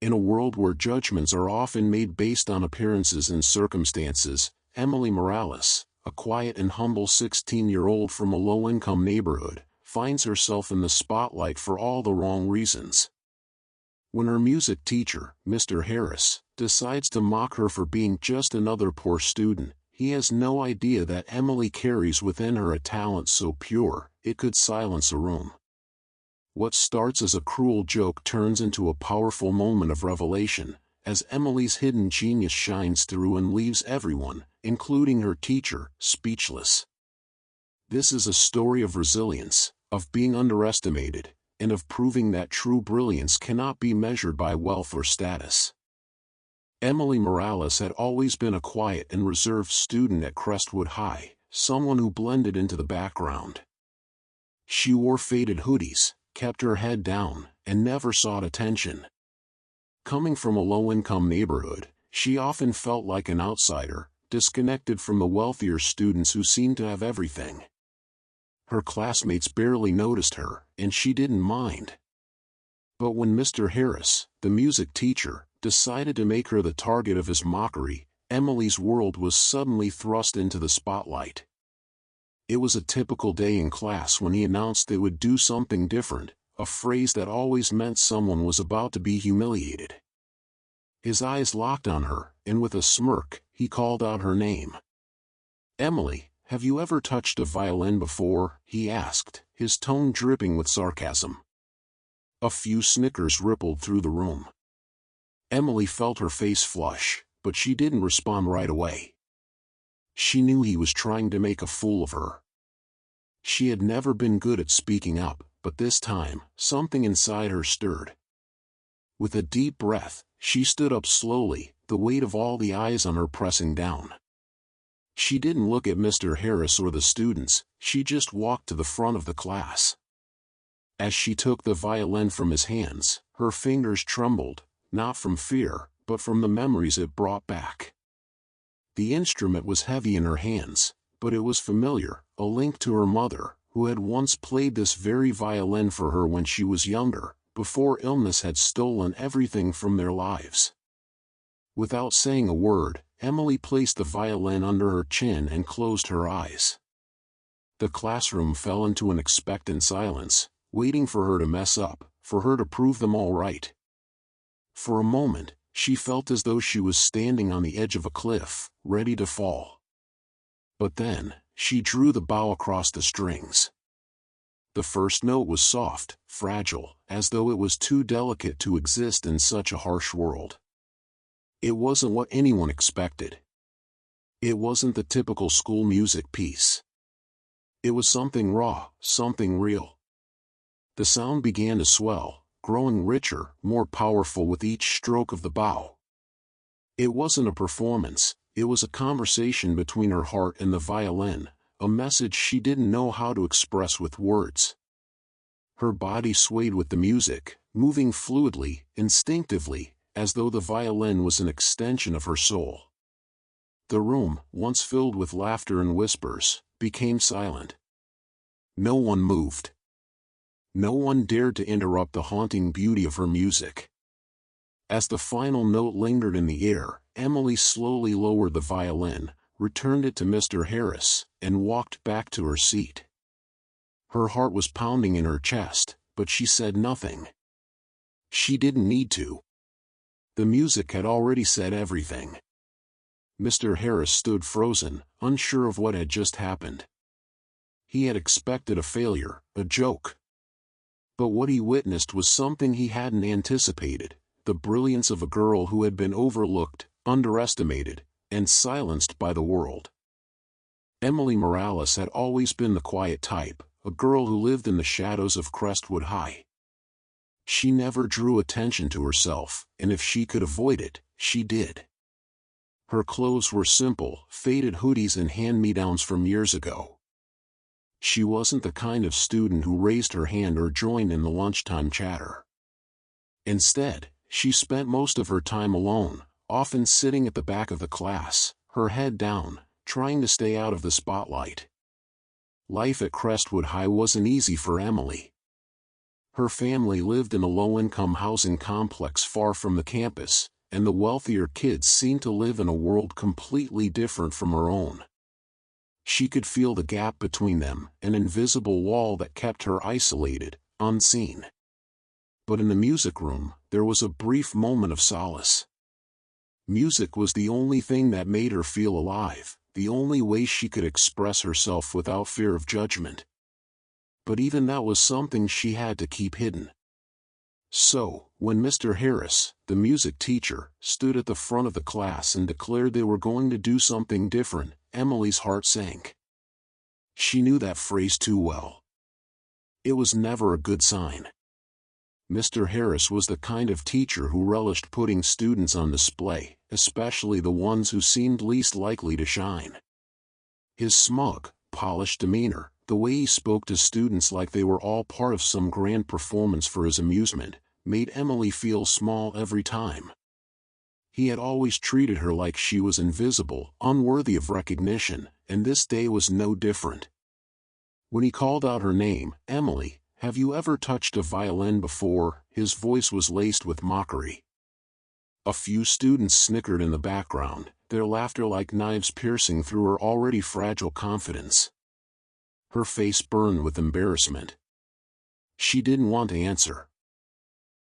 In a world where judgments are often made based on appearances and circumstances, Emily Morales, a quiet and humble 16-year-old from a low-income neighborhood, finds herself in the spotlight for all the wrong reasons. When her music teacher, Mr. Harris, decides to mock her for being just another poor student, he has no idea that Emily carries within her a talent so pure, it could silence a room. What starts as a cruel joke turns into a powerful moment of revelation, as Emily's hidden genius shines through and leaves everyone, including her teacher, speechless. This is a story of resilience, of being underestimated, and of proving that true brilliance cannot be measured by wealth or status. Emily Morales had always been a quiet and reserved student at Crestwood High, someone who blended into the background. She wore faded hoodies, kept her head down, and never sought attention. Coming from a low-income neighborhood, she often felt like an outsider, disconnected from the wealthier students who seemed to have everything. Her classmates barely noticed her, and she didn't mind. But when Mr. Harris, the music teacher, decided to make her the target of his mockery, Emily's world was suddenly thrust into the spotlight. It was a typical day in class when he announced they would do something different, a phrase that always meant someone was about to be humiliated. His eyes locked on her, and with a smirk, he called out her name. "Emily, have you ever touched a violin before?" he asked, his tone dripping with sarcasm. A few snickers rippled through the room. Emily felt her face flush, but she didn't respond right away. She knew he was trying to make a fool of her. She had never been good at speaking up, but this time, something inside her stirred. With a deep breath, she stood up slowly, the weight of all the eyes on her pressing down. She didn't look at Mr. Harris or the students, she just walked to the front of the class. As she took the violin from his hands, her fingers trembled, not from fear, but from the memories it brought back. The instrument was heavy in her hands, but it was familiar, a link to her mother, who had once played this very violin for her when she was younger, before illness had stolen everything from their lives. Without saying a word, Emily placed the violin under her chin and closed her eyes. The classroom fell into an expectant silence, waiting for her to mess up, for her to prove them all right. For a moment, she felt as though she was standing on the edge of a cliff, ready to fall. But then, she drew the bow across the strings. The first note was soft, fragile, as though it was too delicate to exist in such a harsh world. It wasn't what anyone expected. It wasn't the typical school music piece. It was something raw, something real. The sound began to swell, growing richer, more powerful with each stroke of the bow. It wasn't a performance, it was a conversation between her heart and the violin, a message she didn't know how to express with words. Her body swayed with the music, moving fluidly, instinctively, as though the violin was an extension of her soul. The room, once filled with laughter and whispers, became silent. No one moved. No one dared to interrupt the haunting beauty of her music. As the final note lingered in the air, Emily slowly lowered the violin, returned it to Mr. Harris, and walked back to her seat. Her heart was pounding in her chest, but she said nothing. She didn't need to. The music had already said everything. Mr. Harris stood frozen, unsure of what had just happened. He had expected a failure, a joke. But what he witnessed was something he hadn't anticipated, the brilliance of a girl who had been overlooked, underestimated, and silenced by the world. Emily Morales had always been the quiet type, a girl who lived in the shadows of Crestwood High. She never drew attention to herself, and if she could avoid it, she did. Her clothes were simple, faded hoodies and hand-me-downs from years ago. She wasn't the kind of student who raised her hand or joined in the lunchtime chatter. Instead, she spent most of her time alone, often sitting at the back of the class, her head down, trying to stay out of the spotlight. Life at Crestwood High wasn't easy for Emily. Her family lived in a low-income housing complex far from the campus, and the wealthier kids seemed to live in a world completely different from her own. She could feel the gap between them, an invisible wall that kept her isolated, unseen. But in the music room, there was a brief moment of solace. Music was the only thing that made her feel alive, the only way she could express herself without fear of judgment. But even that was something she had to keep hidden. So, when Mr. Harris, the music teacher, stood at the front of the class and declared they were going to do something different, Emily's heart sank. She knew that phrase too well. It was never a good sign. Mr. Harris was the kind of teacher who relished putting students on display, especially the ones who seemed least likely to shine. His smug, polished demeanor, the way he spoke to students like they were all part of some grand performance for his amusement, made Emily feel small every time. He had always treated her like she was invisible, unworthy of recognition, and this day was no different. When he called out her name, "Emily, have you ever touched a violin before?" his voice was laced with mockery. A few students snickered in the background, their laughter like knives piercing through her already fragile confidence. Her face burned with embarrassment. She didn't want to answer.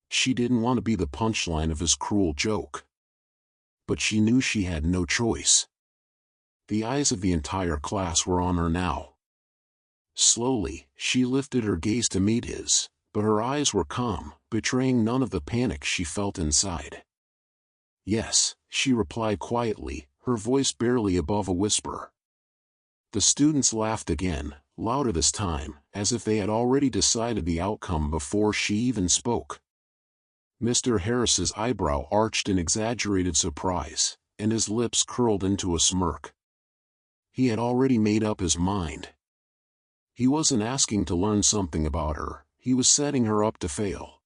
She didn't want to be the punchline of his cruel joke. But she knew she had no choice. The eyes of the entire class were on her now. Slowly, she lifted her gaze to meet his, but her eyes were calm, betraying none of the panic she felt inside. "Yes," she replied quietly, her voice barely above a whisper. The students laughed again, louder this time, as if they had already decided the outcome before she even spoke. Mr. Harris's eyebrow arched in exaggerated surprise, and his lips curled into a smirk. He had already made up his mind. He wasn't asking to learn something about her, he was setting her up to fail.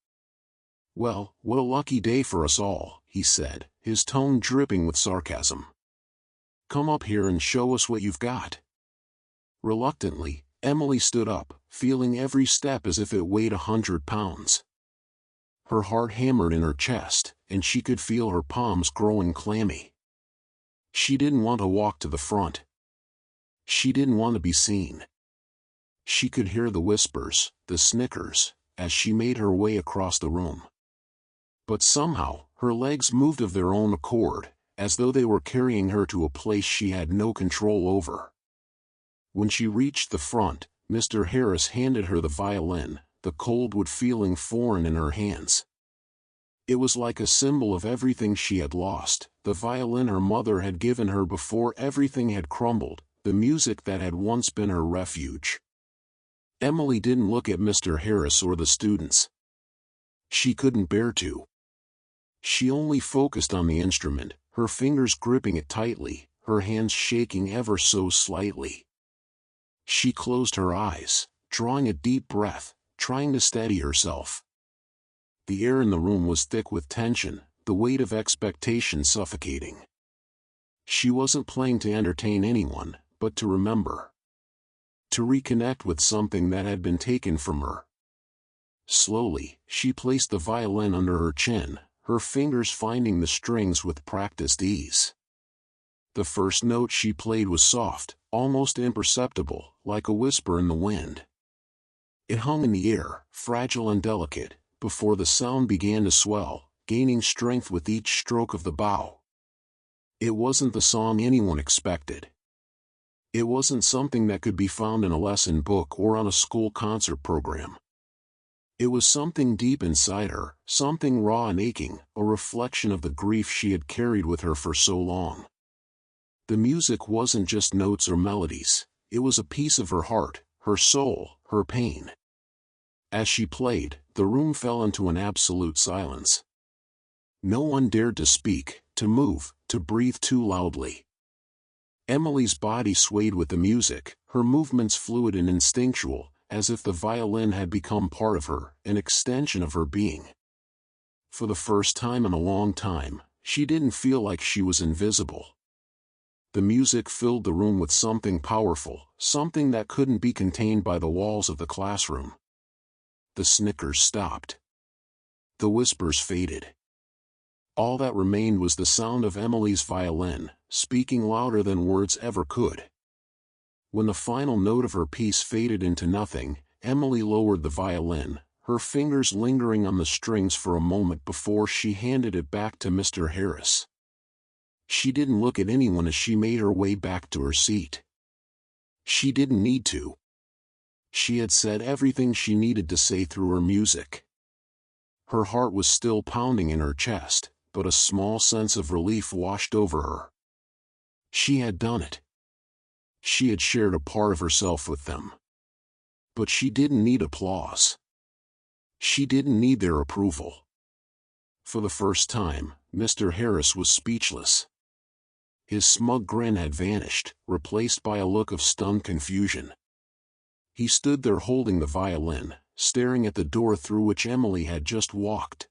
"Well, what a lucky day for us all," he said, his tone dripping with sarcasm. "Come up here and show us what you've got." Reluctantly, Emily stood up, feeling every step as if it weighed 100 pounds. Her heart hammered in her chest, and she could feel her palms growing clammy. She didn't want to walk to the front. She didn't want to be seen. She could hear the whispers, the snickers, as she made her way across the room. But somehow, her legs moved of their own accord, as though they were carrying her to a place she had no control over. When she reached the front, Mr. Harris handed her the violin, the cold wood feeling foreign in her hands. It was like a symbol of everything she had lost, the violin her mother had given her before everything had crumbled, the music that had once been her refuge. Emily didn't look at Mr. Harris or the students. She couldn't bear to. She only focused on the instrument, her fingers gripping it tightly, her hands shaking ever so slightly. She closed her eyes, drawing a deep breath, trying to steady herself. The air in the room was thick with tension, the weight of expectation suffocating. She wasn't playing to entertain anyone, but to remember. To reconnect with something that had been taken from her. Slowly, she placed the violin under her chin, her fingers finding the strings with practiced ease. The first note she played was soft, almost imperceptible, like a whisper in the wind. It hung in the air, fragile and delicate, before the sound began to swell, gaining strength with each stroke of the bow. It wasn't the song anyone expected. It wasn't something that could be found in a lesson book or on a school concert program. It was something deep inside her, something raw and aching, a reflection of the grief she had carried with her for so long. The music wasn't just notes or melodies, it was a piece of her heart, her soul, her pain. As she played, the room fell into an absolute silence. No one dared to speak, to move, to breathe too loudly. Emily's body swayed with the music, her movements fluid and instinctual, as if the violin had become part of her, an extension of her being. For the first time in a long time, she didn't feel like she was invisible. The music filled the room with something powerful, something that couldn't be contained by the walls of the classroom. The snickers stopped. The whispers faded. All that remained was the sound of Emily's violin, speaking louder than words ever could. When the final note of her piece faded into nothing, Emily lowered the violin, her fingers lingering on the strings for a moment before she handed it back to Mr. Harris. She didn't look at anyone as she made her way back to her seat. She didn't need to. She had said everything she needed to say through her music. Her heart was still pounding in her chest, but a small sense of relief washed over her. She had done it. She had shared a part of herself with them. But she didn't need applause. She didn't need their approval. For the first time, Mr. Harris was speechless. His smug grin had vanished, replaced by a look of stunned confusion. He stood there holding the violin, staring at the door through which Emily had just walked.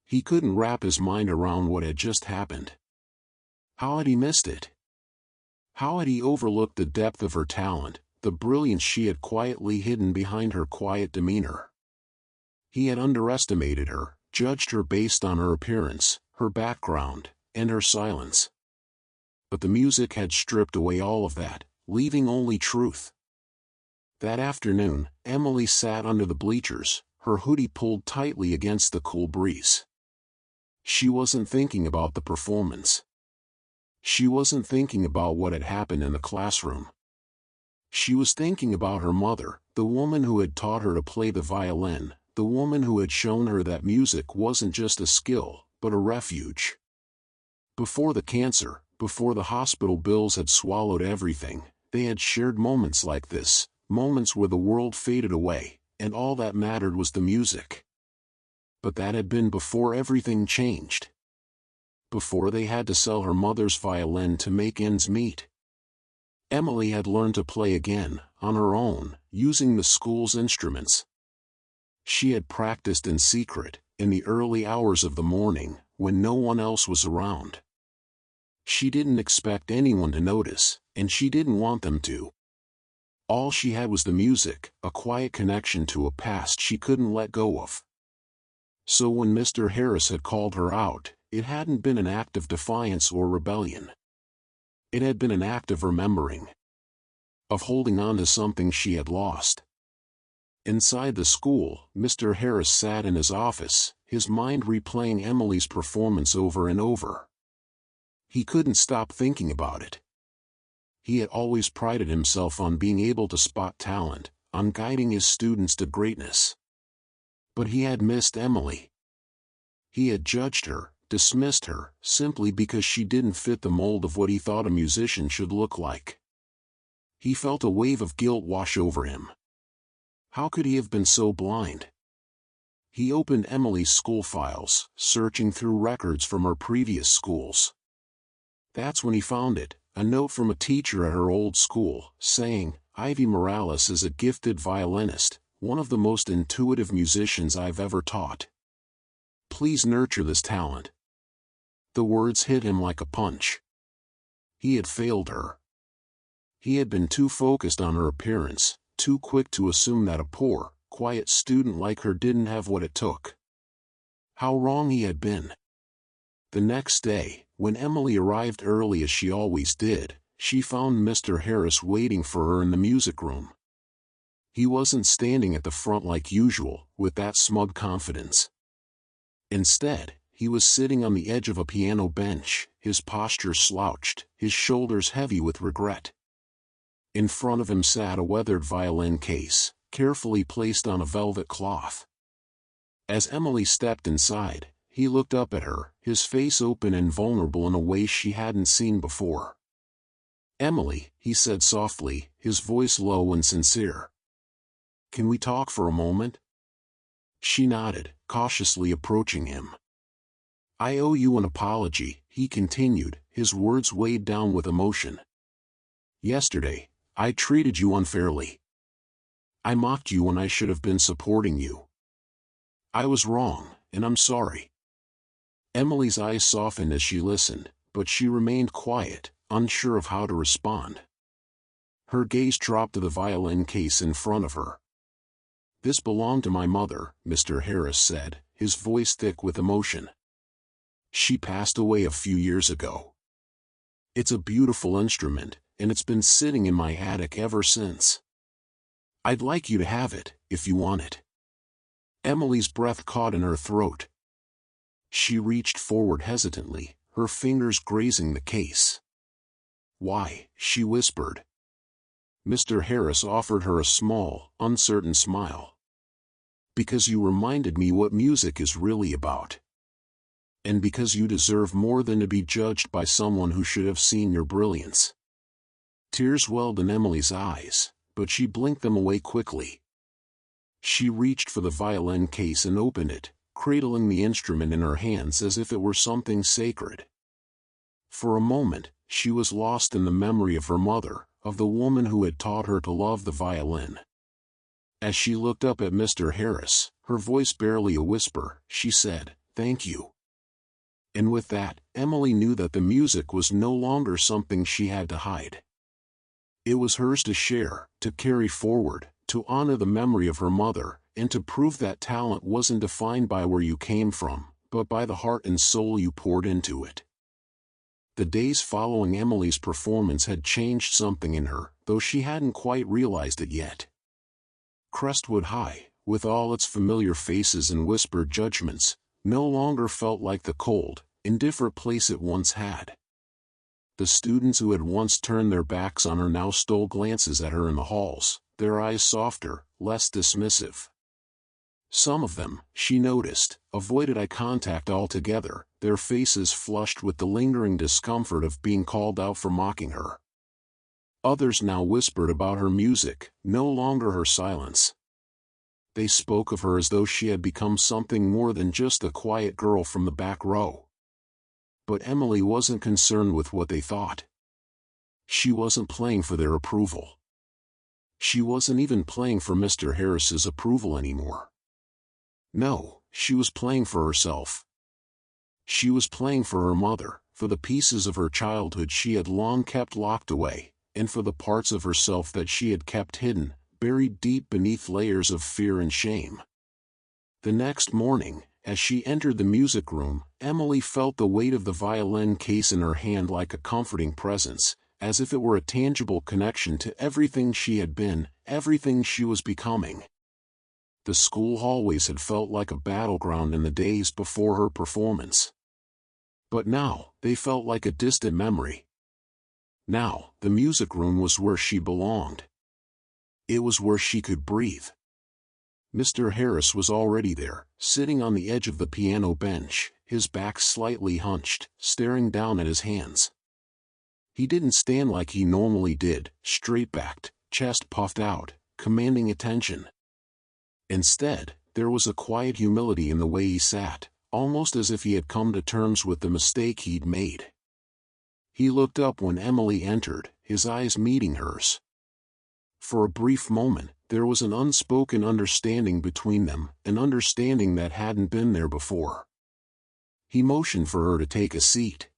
He couldn't wrap his mind around what had just happened. How had he missed it? How had he overlooked the depth of her talent, the brilliance she had quietly hidden behind her quiet demeanor? He had underestimated her, judged her based on her appearance, her background, and her silence. But the music had stripped away all of that, leaving only truth. That afternoon, Emily sat under the bleachers, her hoodie pulled tightly against the cool breeze. She wasn't thinking about the performance. She wasn't thinking about what had happened in the classroom. She was thinking about her mother, the woman who had taught her to play the violin, the woman who had shown her that music wasn't just a skill, but a refuge. Before the cancer, before the hospital bills had swallowed everything, they had shared moments like this, moments where the world faded away, and all that mattered was the music. But that had been before everything changed. Before they had to sell her mother's violin to make ends meet. Emily had learned to play again, on her own, using the school's instruments. She had practiced in secret, in the early hours of the morning, when no one else was around. She didn't expect anyone to notice, and she didn't want them to. All she had was the music, a quiet connection to a past she couldn't let go of. So when Mr. Harris had called her out, it hadn't been an act of defiance or rebellion. It had been an act of remembering. Of holding on to something she had lost. Inside the school, Mr. Harris sat in his office, his mind replaying Emily's performance over and over. He couldn't stop thinking about it. He had always prided himself on being able to spot talent, on guiding his students to greatness. But he had missed Emily. He had judged her, dismissed her, simply because she didn't fit the mold of what he thought a musician should look like. He felt a wave of guilt wash over him. How could he have been so blind? He opened Emily's school files, searching through records from her previous schools. That's when he found it, a note from a teacher at her old school, saying, "Ivy Morales is a gifted violinist, one of the most intuitive musicians I've ever taught. Please nurture this talent." The words hit him like a punch. He had failed her. He had been too focused on her appearance, too quick to assume that a poor, quiet student like her didn't have what it took. How wrong he had been. The next day, when Emily arrived early as she always did, she found Mr. Harris waiting for her in the music room. He wasn't standing at the front like usual, with that smug confidence. Instead, he was sitting on the edge of a piano bench, his posture slouched, his shoulders heavy with regret. In front of him sat a weathered violin case, carefully placed on a velvet cloth. As Emily stepped inside, he looked up at her, his face open and vulnerable in a way she hadn't seen before. "Emily," he said softly, his voice low and sincere. "Can we talk for a moment?" She nodded, cautiously approaching him. "I owe you an apology," he continued, his words weighed down with emotion. "Yesterday, I treated you unfairly. I mocked you when I should have been supporting you. I was wrong, and I'm sorry." Emily's eyes softened as she listened, but she remained quiet, unsure of how to respond. Her gaze dropped to the violin case in front of her. "This belonged to my mother," Mr. Harris said, his voice thick with emotion. "She passed away a few years ago. It's a beautiful instrument, and it's been sitting in my attic ever since. I'd like you to have it, if you want it." Emily's breath caught in her throat. She reached forward hesitantly, her fingers grazing the case. "Why?" she whispered. Mr. Harris offered her a small, uncertain smile. "Because you reminded me what music is really about. And because you deserve more than to be judged by someone who should have seen your brilliance." Tears welled in Emily's eyes, but she blinked them away quickly. She reached for the violin case and opened it, cradling the instrument in her hands as if it were something sacred. For a moment, she was lost in the memory of her mother, of the woman who had taught her to love the violin. As she looked up at Mr. Harris, her voice barely a whisper, she said, "Thank you." And with that, Emily knew that the music was no longer something she had to hide. It was hers to share, to carry forward, to honor the memory of her mother, and to prove that talent wasn't defined by where you came from, but by the heart and soul you poured into it. The days following Emily's performance had changed something in her, though she hadn't quite realized it yet. Crestwood High, with all its familiar faces and whispered judgments, no longer felt like the cold, indifferent place it once had. The students who had once turned their backs on her now stole glances at her in the halls, their eyes softer, less dismissive. Some of them, she noticed, avoided eye contact altogether, their faces flushed with the lingering discomfort of being called out for mocking her. Others now whispered about her music, no longer her silence. They spoke of her as though she had become something more than just a quiet girl from the back row. But Emily wasn't concerned with what they thought. She wasn't playing for their approval. She wasn't even playing for Mr. Harris's approval anymore. No, she was playing for herself. She was playing for her mother, for the pieces of her childhood she had long kept locked away, and for the parts of herself that she had kept hidden, buried deep beneath layers of fear and shame. The next morning, as she entered the music room, Emily felt the weight of the violin case in her hand like a comforting presence, as if it were a tangible connection to everything she had been, everything she was becoming. The school hallways had felt like a battleground in the days before her performance. But now, they felt like a distant memory. Now, the music room was where she belonged. It was where she could breathe. Mr. Harris was already there, sitting on the edge of the piano bench, his back slightly hunched, staring down at his hands. He didn't stand like he normally did, straight-backed, chest puffed out, commanding attention. Instead, there was a quiet humility in the way he sat, almost as if he had come to terms with the mistake he'd made. He looked up when Emily entered, his eyes meeting hers. For a brief moment, there was an unspoken understanding between them, an understanding that hadn't been there before. He motioned for her to take a seat.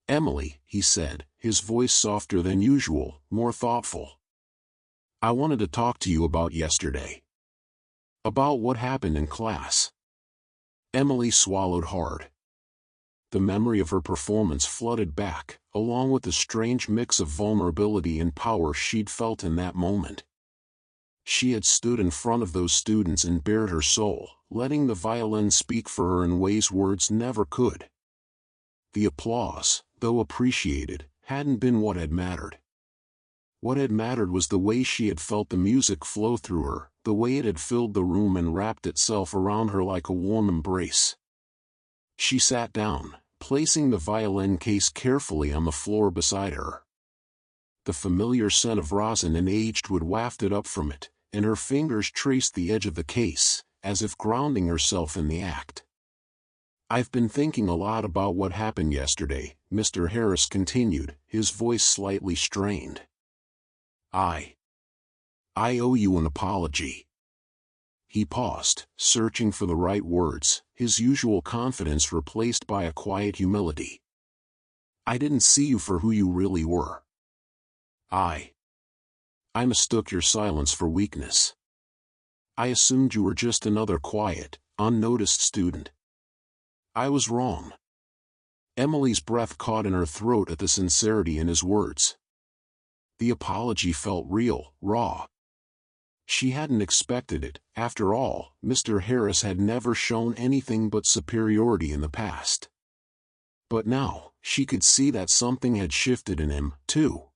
"Emily," he said, his voice softer than usual, more thoughtful. "I wanted to talk to you about yesterday. About what happened in class." Emily swallowed hard. The memory of her performance flooded back, along with the strange mix of vulnerability and power she'd felt in that moment. She had stood in front of those students and bared her soul, letting the violin speak for her in ways words never could. The applause, though appreciated, hadn't been what had mattered. What had mattered was the way she had felt the music flow through her, the way it had filled the room and wrapped itself around her like a warm embrace. She sat down, placing the violin case carefully on the floor beside her. The familiar scent of rosin and aged wood wafted up from it, and her fingers traced the edge of the case, as if grounding herself in the act. "I've been thinking a lot about what happened yesterday," Mr. Harris continued, his voice slightly strained. I owe you an apology." He paused, searching for the right words, his usual confidence replaced by a quiet humility. "I didn't see you for who you really were. I mistook your silence for weakness. I assumed you were just another quiet, unnoticed student. I was wrong." Emily's breath caught in her throat at the sincerity in his words. The apology felt real, raw. She hadn't expected it. After all, Mr. Harris had never shown anything but superiority in the past. But now, she could see that something had shifted in him, too.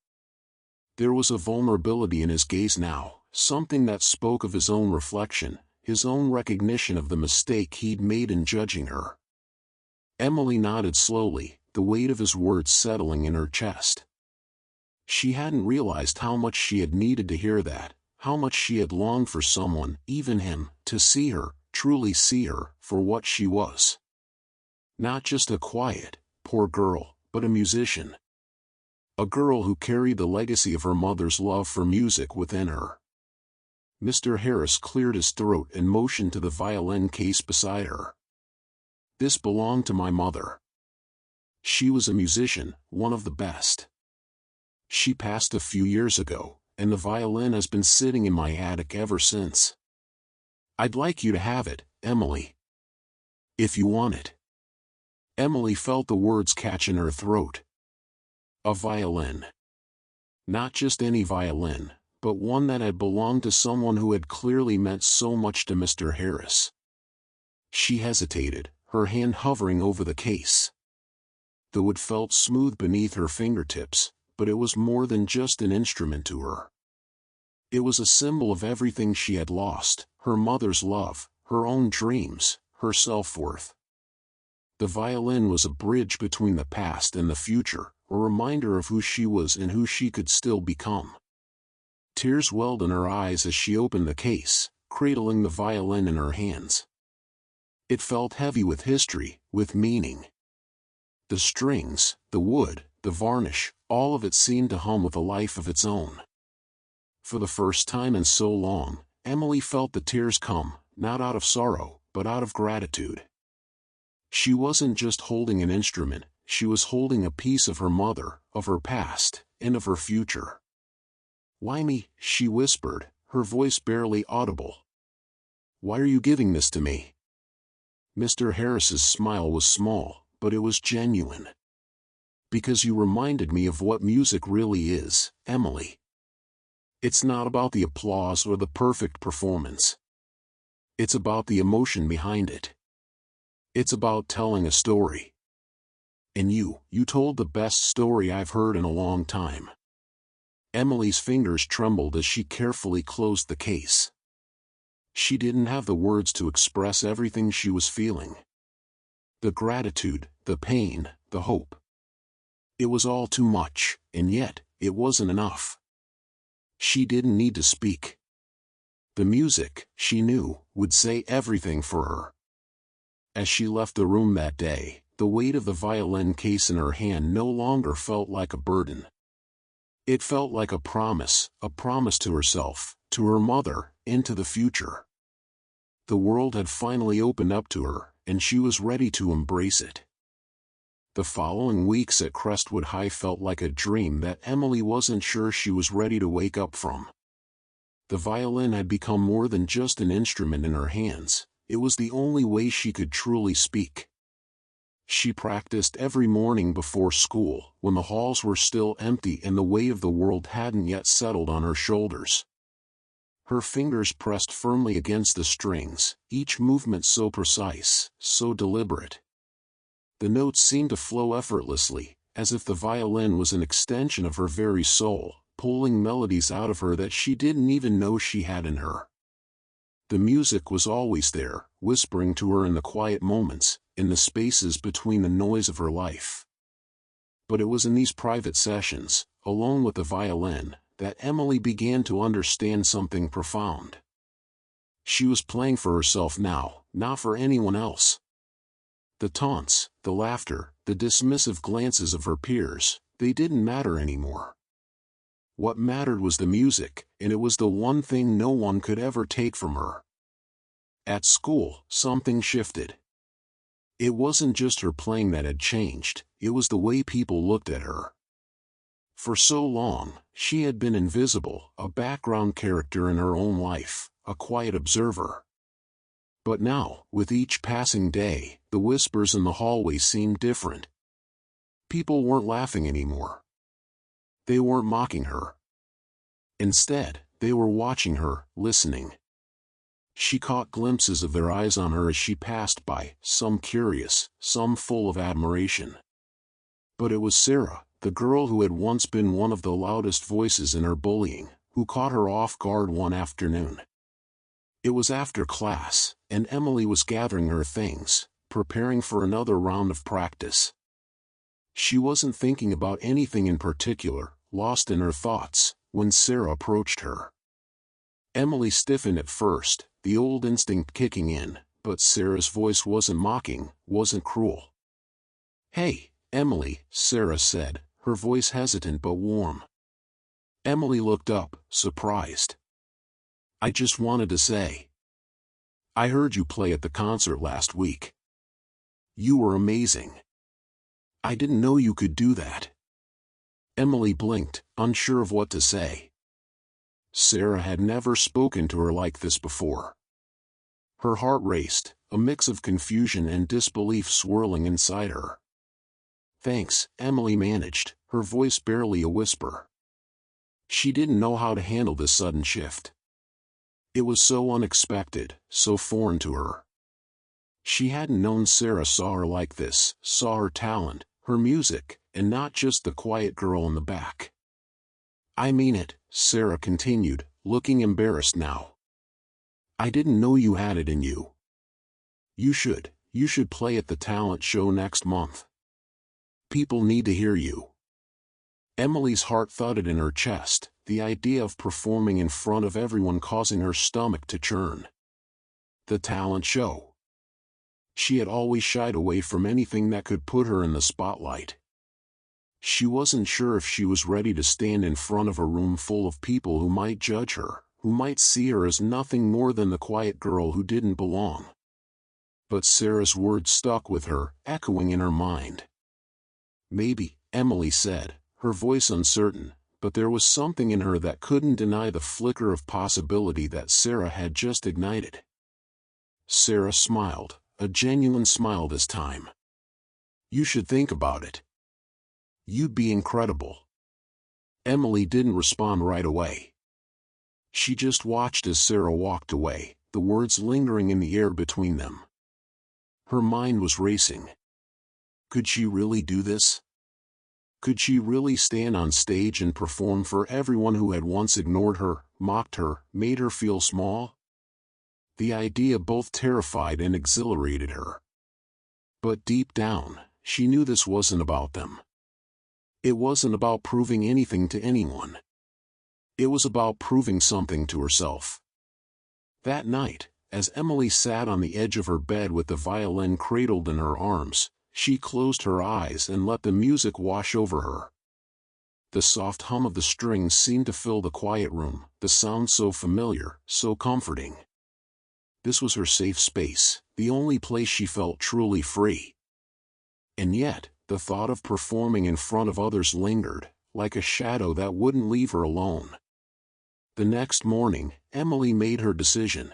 There was a vulnerability in his gaze now, something that spoke of his own reflection, his own recognition of the mistake he'd made in judging her. Emily nodded slowly, the weight of his words settling in her chest. She hadn't realized how much she had needed to hear that, how much she had longed for someone, even him, to see her, truly see her, for what she was. Not just a quiet, poor girl, but a musician. A girl who carried the legacy of her mother's love for music within her. Mr. Harris cleared his throat and motioned to the violin case beside her. "This belonged to my mother. She was a musician, one of the best. She passed a few years ago, and the violin has been sitting in my attic ever since. I'd like you to have it, Emily. If you want it." Emily felt the words catch in her throat. A violin. Not just any violin, but one that had belonged to someone who had clearly meant so much to Mr. Harris. She hesitated, her hand hovering over the case. The wood felt smooth beneath her fingertips, but it was more than just an instrument to her. It was a symbol of everything she had lost, her mother's love, her own dreams, her self-worth. The violin was a bridge between the past and the future, a reminder of who she was and who she could still become. Tears welled in her eyes as she opened the case, cradling the violin in her hands. It felt heavy with history, with meaning. The strings, the wood, the varnish, all of it seemed to hum with a life of its own. For the first time in so long, Emily felt the tears come, not out of sorrow, but out of gratitude. She wasn't just holding an instrument, she was holding a piece of her mother, of her past, and of her future. "Why me?" she whispered, her voice barely audible. "Why are you giving this to me?" Mr. Harris's smile was small, but it was genuine. "Because you reminded me of what music really is, Emily. It's not about the applause or the perfect performance. It's about the emotion behind it. It's about telling a story. And you told the best story I've heard in a long time." Emily's fingers trembled as she carefully closed the case. She didn't have the words to express everything she was feeling. The gratitude, the pain, the hope. It was all too much, and yet, it wasn't enough. She didn't need to speak. The music, she knew, would say everything for her. As she left the room that day, the weight of the violin case in her hand no longer felt like a burden. It felt like a promise to herself, to her mother, into the future. The world had finally opened up to her, and she was ready to embrace it. The following weeks at Crestwood High felt like a dream that Emily wasn't sure she was ready to wake up from. The violin had become more than just an instrument in her hands, it was the only way she could truly speak. She practiced every morning before school, when the halls were still empty and the weight of the world hadn't yet settled on her shoulders. Her fingers pressed firmly against the strings, each movement so precise, so deliberate. The notes seemed to flow effortlessly, as if the violin was an extension of her very soul, pulling melodies out of her that she didn't even know she had in her. The music was always there, whispering to her in the quiet moments, in the spaces between the noise of her life. But it was in these private sessions, alone with the violin, that Emily began to understand something profound. She was playing for herself now, not for anyone else. The taunts, the laughter, the dismissive glances of her peers, they didn't matter anymore. What mattered was the music, and it was the one thing no one could ever take from her. At school, something shifted. It wasn't just her playing that had changed, it was the way people looked at her. For so long, she had been invisible, a background character in her own life, a quiet observer. But now, with each passing day, the whispers in the hallway seemed different. People weren't laughing anymore. They weren't mocking her. Instead, they were watching her, listening. She caught glimpses of their eyes on her as she passed by, some curious, some full of admiration. But it was Sarah, the girl who had once been one of the loudest voices in her bullying, who caught her off guard one afternoon. It was after class, and Emily was gathering her things, preparing for another round of practice. She wasn't thinking about anything in particular, lost in her thoughts, when Sarah approached her. Emily stiffened at first, the old instinct kicking in, but Sarah's voice wasn't mocking, wasn't cruel. "Hey, Emily," Sarah said, her voice hesitant but warm. Emily looked up, surprised. "I just wanted to say, I heard you play at the concert last week. You were amazing. I didn't know you could do that." Emily blinked, unsure of what to say. Sarah had never spoken to her like this before. Her heart raced, a mix of confusion and disbelief swirling inside her. "Thanks," Emily managed, her voice barely a whisper. She didn't know how to handle this sudden shift. It was so unexpected, so foreign to her. She hadn't known Sarah saw her like this, saw her talent, her music, and not just the quiet girl in the back. "I mean it," Sarah continued, looking embarrassed now. "I didn't know you had it in you. You should play at the talent show next month. People need to hear you." Emily's heart thudded in her chest, the idea of performing in front of everyone causing her stomach to churn. The talent show. She had always shied away from anything that could put her in the spotlight. She wasn't sure if she was ready to stand in front of a room full of people who might judge her, who might see her as nothing more than the quiet girl who didn't belong. But Sarah's words stuck with her, echoing in her mind. "Maybe," Emily said, her voice uncertain, but there was something in her that couldn't deny the flicker of possibility that Sarah had just ignited. Sarah smiled, a genuine smile this time. "You should think about it. You'd be incredible." Emily didn't respond right away. She just watched as Sarah walked away, the words lingering in the air between them. Her mind was racing. Could she really do this? Could she really stand on stage and perform for everyone who had once ignored her, mocked her, made her feel small? The idea both terrified and exhilarated her. But deep down, she knew this wasn't about them. It wasn't about proving anything to anyone. It was about proving something to herself. That night, as Emily sat on the edge of her bed with the violin cradled in her arms, she closed her eyes and let the music wash over her. The soft hum of the strings seemed to fill the quiet room, the sound so familiar, so comforting. This was her safe space, the only place she felt truly free. And yet, the thought of performing in front of others lingered, like a shadow that wouldn't leave her alone. The next morning, Emily made her decision.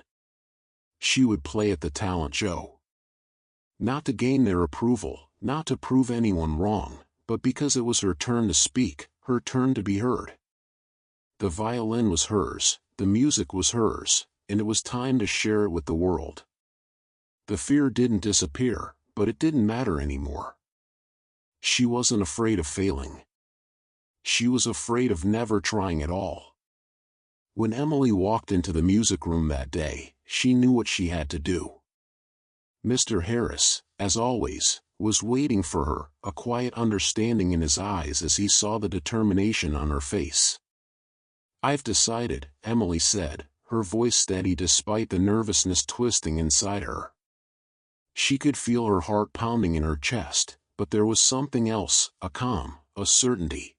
She would play at the talent show. Not to gain their approval, not to prove anyone wrong, but because it was her turn to speak, her turn to be heard. The violin was hers, the music was hers, and it was time to share it with the world. The fear didn't disappear, but it didn't matter anymore. She wasn't afraid of failing. She was afraid of never trying at all. When Emily walked into the music room that day, she knew what she had to do. Mr. Harris, as always, was waiting for her, a quiet understanding in his eyes as he saw the determination on her face. "I've decided," Emily said, her voice steady despite the nervousness twisting inside her. She could feel her heart pounding in her chest, but there was something else, a calm, a certainty.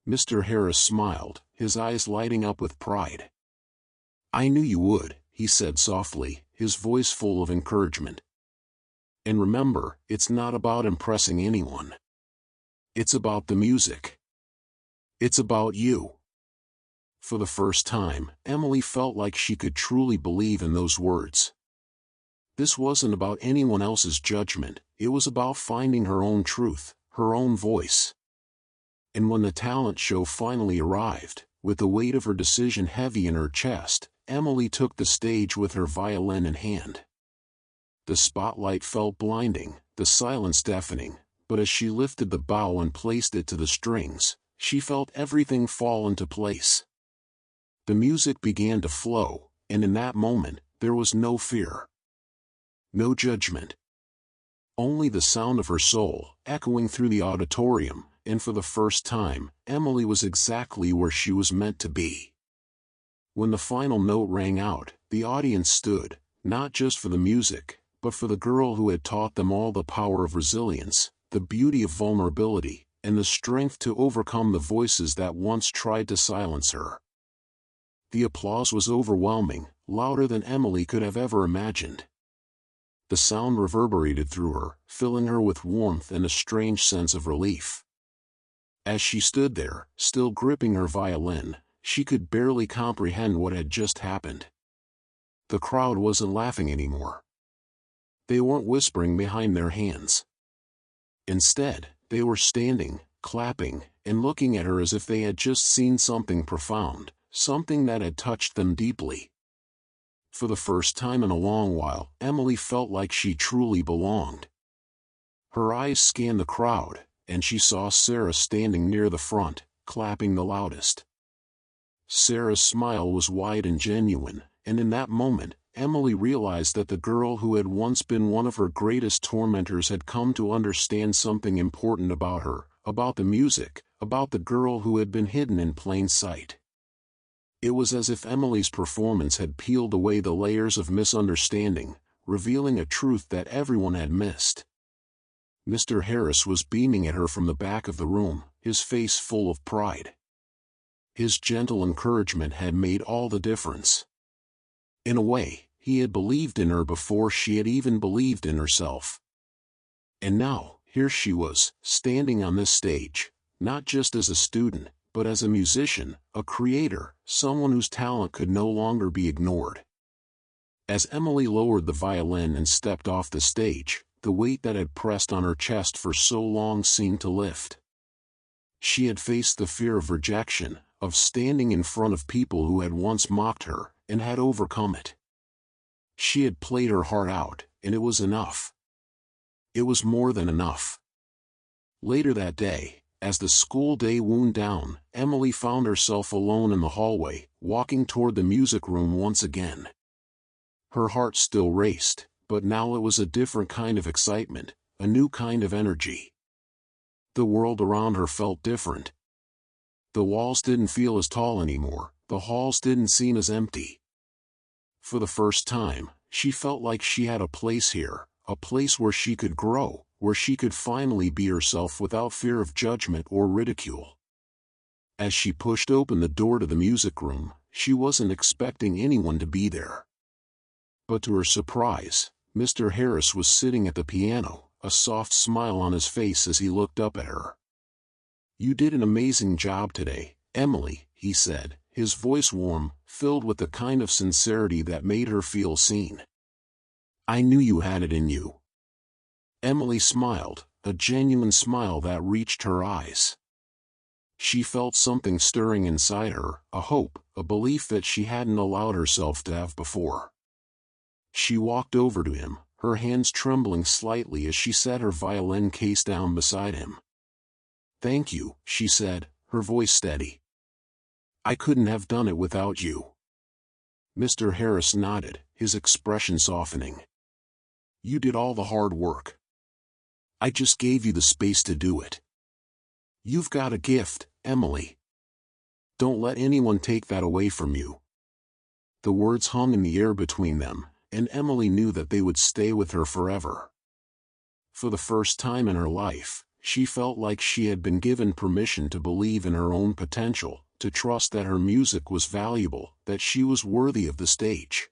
Mr. Harris smiled, his eyes lighting up with pride. "I knew you would," he said softly, his voice full of encouragement. "And remember, it's not about impressing anyone. It's about the music. It's about you." For the first time, Emily felt like she could truly believe in those words. This wasn't about anyone else's judgment, it was about finding her own truth, her own voice. And when the talent show finally arrived, with the weight of her decision heavy in her chest, Emily took the stage with her violin in hand. The spotlight felt blinding, the silence deafening, but as she lifted the bow and placed it to the strings, she felt everything fall into place. The music began to flow, and in that moment, there was no fear. No judgment. Only the sound of her soul, echoing through the auditorium, and for the first time, Emily was exactly where she was meant to be. When the final note rang out, the audience stood, not just for the music, but for the girl who had taught them all the power of resilience, the beauty of vulnerability, and the strength to overcome the voices that once tried to silence her. The applause was overwhelming, louder than Emily could have ever imagined. The sound reverberated through her, filling her with warmth and a strange sense of relief. As she stood there, still gripping her violin, she could barely comprehend what had just happened. The crowd wasn't laughing anymore. They weren't whispering behind their hands. Instead, they were standing, clapping, and looking at her as if they had just seen something profound, something that had touched them deeply. For the first time in a long while, Emily felt like she truly belonged. Her eyes scanned the crowd, and she saw Sarah standing near the front, clapping the loudest. Sarah's smile was wide and genuine, and in that moment, Emily realized that the girl who had once been one of her greatest tormentors had come to understand something important about her, about the music, about the girl who had been hidden in plain sight. It was as if Emily's performance had peeled away the layers of misunderstanding, revealing a truth that everyone had missed. Mr. Harris was beaming at her from the back of the room, his face full of pride. His gentle encouragement had made all the difference. In a way, he had believed in her before she had even believed in herself. And now, here she was, standing on this stage, not just as a student, but as a musician, a creator, someone whose talent could no longer be ignored. As Emily lowered the violin and stepped off the stage, the weight that had pressed on her chest for so long seemed to lift. She had faced the fear of rejection, of standing in front of people who had once mocked her, and had overcome it. She had played her heart out, and it was enough. It was more than enough. Later that day, as the school day wound down, Emily found herself alone in the hallway, walking toward the music room once again. Her heart still raced, but now it was a different kind of excitement, a new kind of energy. The world around her felt different. The walls didn't feel as tall anymore, the halls didn't seem as empty. For the first time, she felt like she had a place here, a place where she could grow, where she could finally be herself without fear of judgment or ridicule. As she pushed open the door to the music room, she wasn't expecting anyone to be there. But to her surprise, Mr. Harris was sitting at the piano, a soft smile on his face as he looked up at her. "You did an amazing job today, Emily," he said, his voice warm, filled with the kind of sincerity that made her feel seen. "I knew you had it in you." Emily smiled, a genuine smile that reached her eyes. She felt something stirring inside her, a hope, a belief that she hadn't allowed herself to have before. She walked over to him, her hands trembling slightly as she set her violin case down beside him. "Thank you," she said, her voice steady. "I couldn't have done it without you." Mr. Harris nodded, his expression softening. "You did all the hard work. I just gave you the space to do it. You've got a gift, Emily. Don't let anyone take that away from you." The words hung in the air between them, and Emily knew that they would stay with her forever. For the first time in her life, she felt like she had been given permission to believe in her own potential, to trust that her music was valuable, that she was worthy of the stage.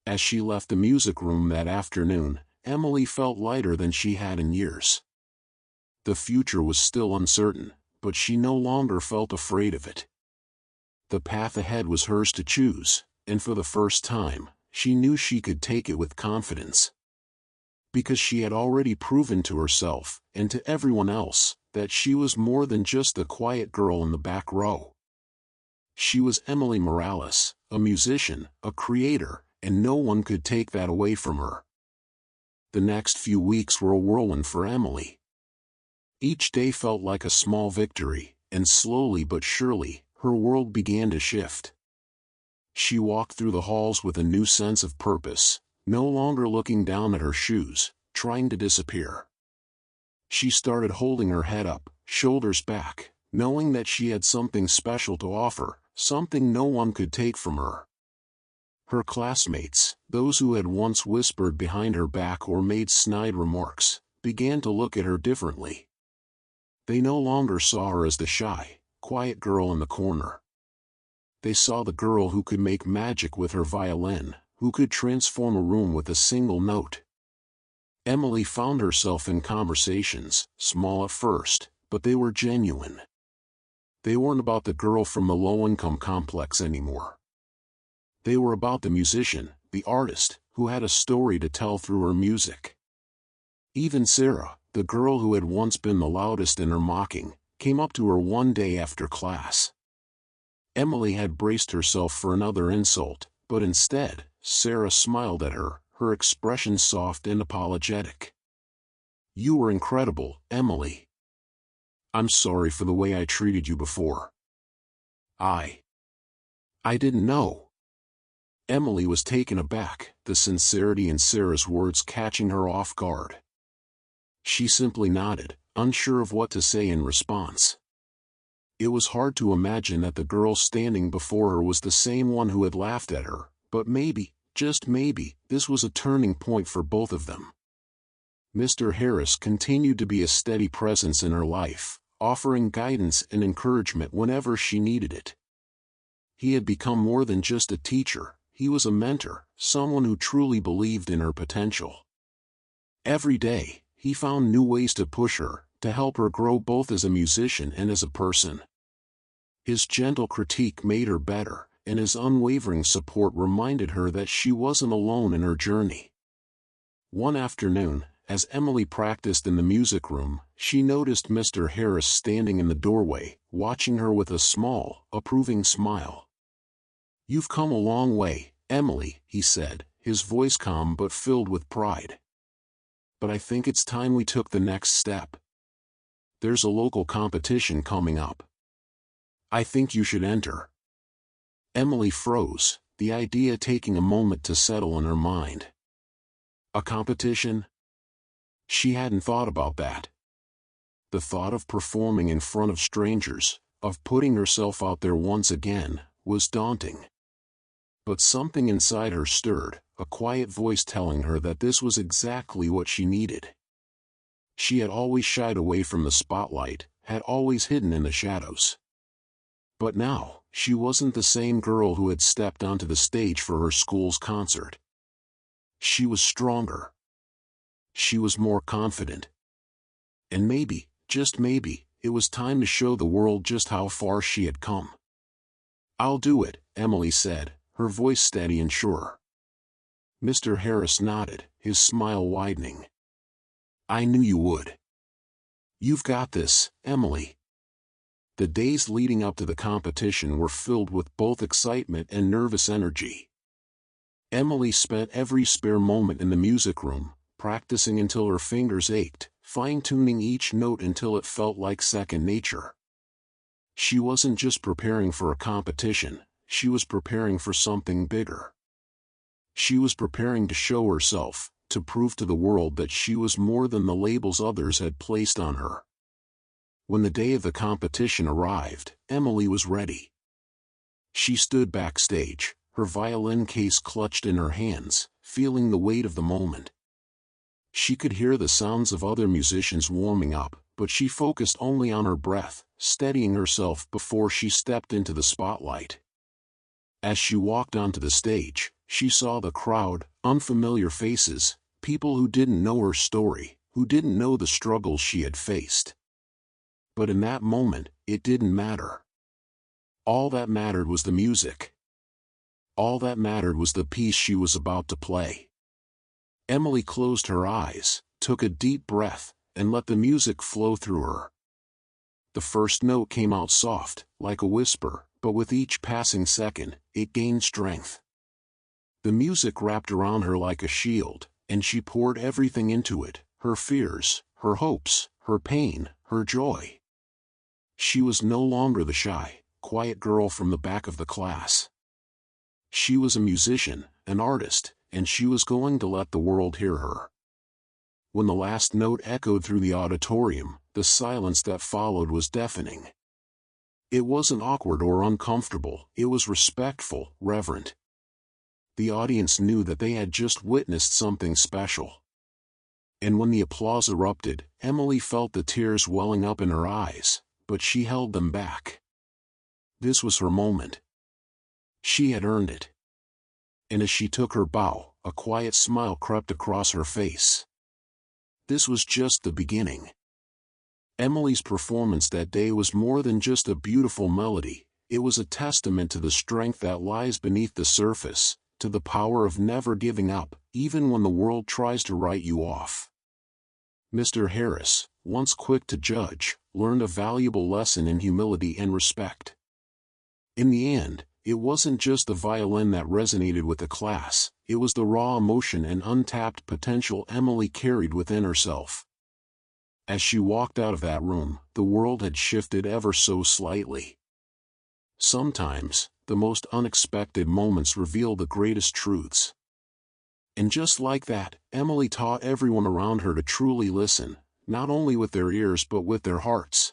As she left the music room that afternoon, Emily felt lighter than she had in years. The future was still uncertain, but she no longer felt afraid of it. The path ahead was hers to choose, and for the first time, she knew she could take it with confidence. Because she had already proven to herself, and to everyone else, that she was more than just the quiet girl in the back row. She was Emily Morales, a musician, a creator, and no one could take that away from her. The next few weeks were a whirlwind for Emily. Each day felt like a small victory, and slowly but surely, her world began to shift. She walked through the halls with a new sense of purpose, no longer looking down at her shoes, trying to disappear. She started holding her head up, shoulders back, knowing that she had something special to offer, something no one could take from her. Her classmates, those who had once whispered behind her back or made snide remarks, began to look at her differently. They no longer saw her as the shy, quiet girl in the corner. They saw the girl who could make magic with her violin, who could transform a room with a single note. Emily found herself in conversations, small at first, but they were genuine. They weren't about the girl from the low-income complex anymore. They were about the musician, the artist, who had a story to tell through her music. Even Sarah, the girl who had once been the loudest in her mocking, came up to her one day after class. Emily had braced herself for another insult, but instead, Sarah smiled at her, her expression soft and apologetic. "You were incredible, Emily. I'm sorry for the way I treated you before. I didn't know." Emily was taken aback, the sincerity in Sarah's words catching her off guard. She simply nodded, unsure of what to say in response. It was hard to imagine that the girl standing before her was the same one who had laughed at her, but maybe, just maybe, this was a turning point for both of them. Mr. Harris continued to be a steady presence in her life, offering guidance and encouragement whenever she needed it. He had become more than just a teacher, he was a mentor, someone who truly believed in her potential. Every day, he found new ways to push her, to help her grow both as a musician and as a person. His gentle critique made her better, and his unwavering support reminded her that she wasn't alone in her journey. One afternoon, as Emily practiced in the music room, she noticed Mr. Harris standing in the doorway, watching her with a small, approving smile. "You've come a long way, Emily," he said, his voice calm but filled with pride. "But I think it's time we took the next step. There's a local competition coming up. I think you should enter." Emily froze, the idea taking a moment to settle in her mind. A competition? She hadn't thought about that. The thought of performing in front of strangers, of putting herself out there once again, was daunting. But something inside her stirred, a quiet voice telling her that this was exactly what she needed. She had always shied away from the spotlight, had always hidden in the shadows. But now, she wasn't the same girl who had stepped onto the stage for her school's concert. She was stronger. She was more confident. And maybe, just maybe, it was time to show the world just how far she had come. "I'll do it," Emily said, her voice steady and sure. Mr. Harris nodded, his smile widening. "I knew you would. You've got this, Emily." The days leading up to the competition were filled with both excitement and nervous energy. Emily spent every spare moment in the music room, practicing until her fingers ached, fine-tuning each note until it felt like second nature. She wasn't just preparing for a competition, she was preparing for something bigger. She was preparing to show herself, to prove to the world that she was more than the labels others had placed on her. When the day of the competition arrived, Emily was ready. She stood backstage, her violin case clutched in her hands, feeling the weight of the moment. She could hear the sounds of other musicians warming up, but she focused only on her breath, steadying herself before she stepped into the spotlight. As she walked onto the stage, she saw the crowd, unfamiliar faces, people who didn't know her story, who didn't know the struggles she had faced. But in that moment, it didn't matter. All that mattered was the music. All that mattered was the piece she was about to play. Emily closed her eyes, took a deep breath, and let the music flow through her. The first note came out soft, like a whisper, but with each passing second, it gained strength. The music wrapped around her like a shield, and she poured everything into it, her fears, her hopes, her pain, her joy. She was no longer the shy, quiet girl from the back of the class. She was a musician, an artist, and she was going to let the world hear her. When the last note echoed through the auditorium, the silence that followed was deafening. It wasn't awkward or uncomfortable, it was respectful, reverent. The audience knew that they had just witnessed something special. And when the applause erupted, Emily felt the tears welling up in her eyes, but she held them back. This was her moment. She had earned it. And as she took her bow, a quiet smile crept across her face. This was just the beginning. Emily's performance that day was more than just a beautiful melody, it was a testament to the strength that lies beneath the surface, to the power of never giving up, even when the world tries to write you off. Mr. Harris, once quick to judge, learned a valuable lesson in humility and respect. In the end, it wasn't just the violin that resonated with the class, it was the raw emotion and untapped potential Emily carried within herself. As she walked out of that room, the world had shifted ever so slightly. Sometimes, the most unexpected moments reveal the greatest truths. And just like that, Emily taught everyone around her to truly listen, not only with their ears but with their hearts.